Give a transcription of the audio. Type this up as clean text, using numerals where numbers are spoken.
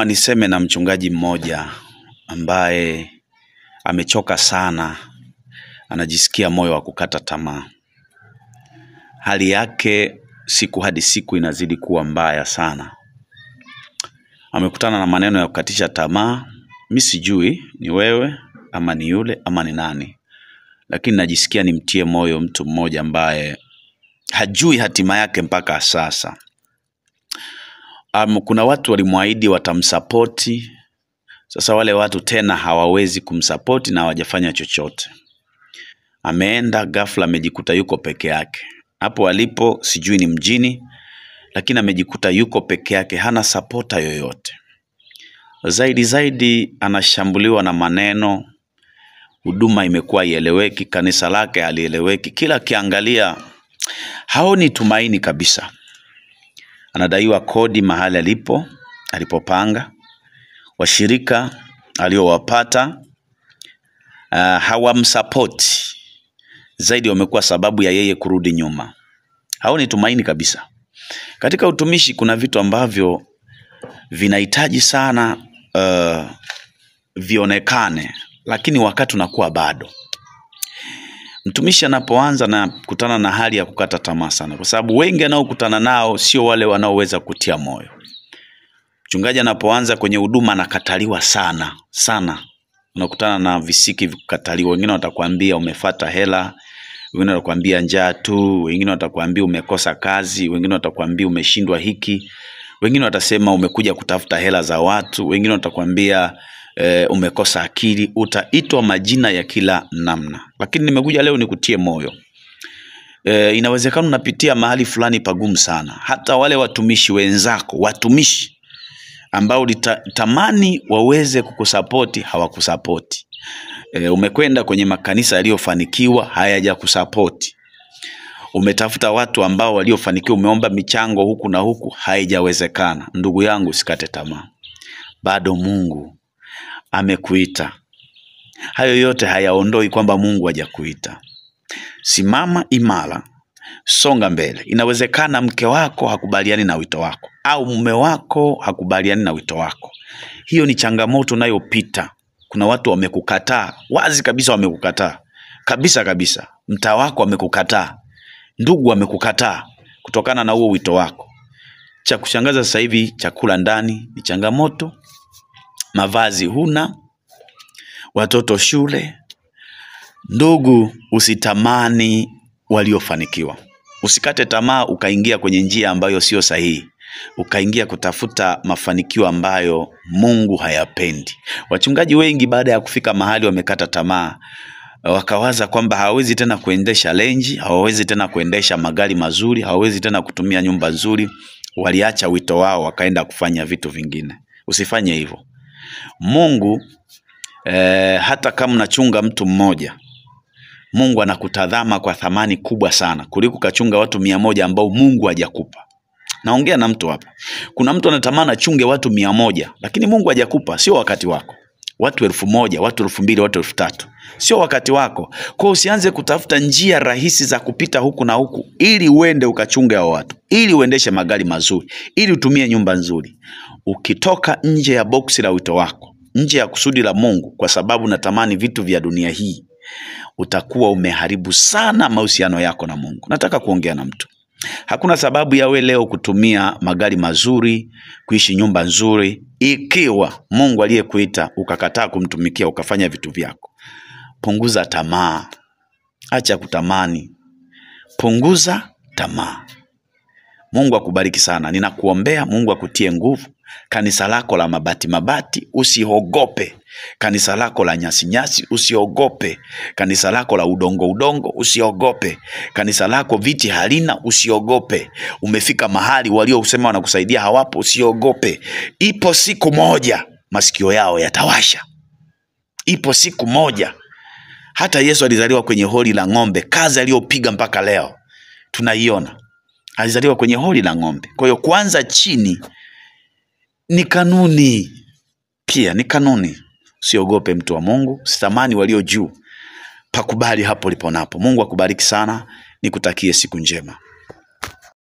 Niseme na mchungaji mmoja ambaye amechoka sana, anajisikia moyo wa kukata tamaa. Hali yake siku hadi siku inazidi kuwa mbaya sana. Amekutana na maneno ya kukatisha tamaa. Mimi sijui ni wewe ama ni yule ama ni nani. Lakini najisikia nimtie moyo mtu mmoja ambaye hajui hatima yake mpaka sasa. Kuna watu walimwahidi watamsapoti. Sasa wale watu tena hawawezi kumsapoti na hawajafanya chochote. Ameenda ghafla amejikuta yuko peke yake. Hapo alipo sijui ni mjini, lakini amejikuta yuko peke yake, hana supporta yoyote. Zaidi anashambuliwa na maneno, huduma imekuwa ieleweki, kanisa lake halieleweki, kila kiangalia haoni tumaini kabisa. Anadaiwa kodi mahali alipopanga. Washirika aliowapata hawamsapoti. Zaidi wamekuwa sababu ya yeye kurudi nyuma. Haoni tumaini kabisa. Katika utumishi kuna vitu ambavyo vinahitaji sana vionekane, lakini wakati unakuwa bado. Mtumishi anapoanza na kutana na hali ya kukata tamaa sana, kwa sababu wengi anaokutana nao sio wale wanaoweza kutia moyo. Mchungaji anapoanza kwenye huduma anakataliwa sana. Unakutana na visiki vikataliwa. Wengine watakwambia umefuata hela, wengine watakwambia njaa tu, wengine watakwambia umekosa kazi, wengine watakwambia umeshindwa hiki, wengine watasema umekuja kutafuta hela za watu, wengine watakwambia umekosa akili. Utaitwa majina ya kila namna. Lakini nimekuja leo nikutie moyo. Inawezekana unapitia mahali fulani pagumu sana. Hata wale watumishi wenzako, watumishi ambao tamani waweze kukusapoti hawakusapoti. Umekwenda kwenye makanisa yaliyofanikiwa hayajakusapoti. Umetafuta watu ambao waliofanikiwa, umeomba michango huku na huku, haijawezekana. Ndugu yangu, usikate tamaa. Bado Mungu amekuita. Hayo yote hayaondoi kwamba Mungu hajakuita. Simama imara, songa mbele. Inawezekana mke wako hakubaliani na wito wako, au mume wako hakubaliani na wito wako. Hiyo ni changamoto unayopita. Kuna watu wamekukataa, wazi kabisa wamekukataa. Kabisa. Mtaa wako wamekukataa. Ndugu wamekukataa kutokana na huo wito wako. Cha kushangaza sasa hivi chakula ndani ni changamoto. Mavazi huna, watoto shule. Ndugu, usitamani waliofanikiwa. Usikate tamaa ukaingia kwenye njia ambayo sio sahihi. Ukaingia kutafuta mafanikio ambayo Mungu hayapendi. Wachungaji wengi baada ya kufika mahali wamekata tamaa, wakawaza kwamba hawawezi tena kuendesha lenji, hawawezi tena kuendesha magari mazuri, hawawezi tena kutumia nyumba nzuri. Waliacha wito wao wakaenda kufanya vitu vingine. Usifanye hivyo. Mungu hata kama unachunga mtu mmoja, Mungu anakutazama kwa thamani kubwa sana kuliko kachunga watu 100 ambao Mungu hajakupa. Naongea na mtu hapa. Kuna mtu anatamani achunge watu 100, lakini Mungu hajakupa, sio wakati wako. Watu 1000, watu 2000, watu 3000. Sio wakati wako. Kwa usianze kutafuta njia rahisi za kupita huku na huku ili uende ukachunge hao watu, ili uendeshe magari mazuri, ili utumie nyumba nzuri. Ukitoka nje ya boksi la wito wako, nje ya kusudi la Mungu, kwa sababu natamani vitu vya dunia hii, utakuwa umeharibu sana mahusiano yako na Mungu. Nataka kuongea na mtu. Hakuna sababu ya wewe leo kutumia magari mazuri, kuishi nyumba nzuri, ikiwa Mungu aliyekuita ukakataa kumtumikia, ukafanya vitu vyako. Punguza tamaa. Acha kutamani. Punguza tamaa. Mungu akubariki sana. Ninakuombea Mungu akutie nguvu. Kanisa lako la mabati usiogope. Kanisa lako la nyasi usiogope. Kanisa lako la udongo usiogope. Kanisa lako viti halina usiogope. Umefika mahali walio usema wanakusaidia hawapo, usiogope. Ipo siku moja masikio yao yatawasha. Ipo siku moja. Hata Yesu alizaliwa kwenye holi la ng'ombe. Kazi aliyopiga mpaka leo tunaiona. Alizaliwa kwenye holi la ng'ombe. Kwa hiyo kwanza chini ni kanuni. Pia ni kanuni. Usiogope mtu wa Mungu. Sitamani walio juu. Pakubali hapo liponapo. Mungu akubariki sana. Nikutakie siku njema.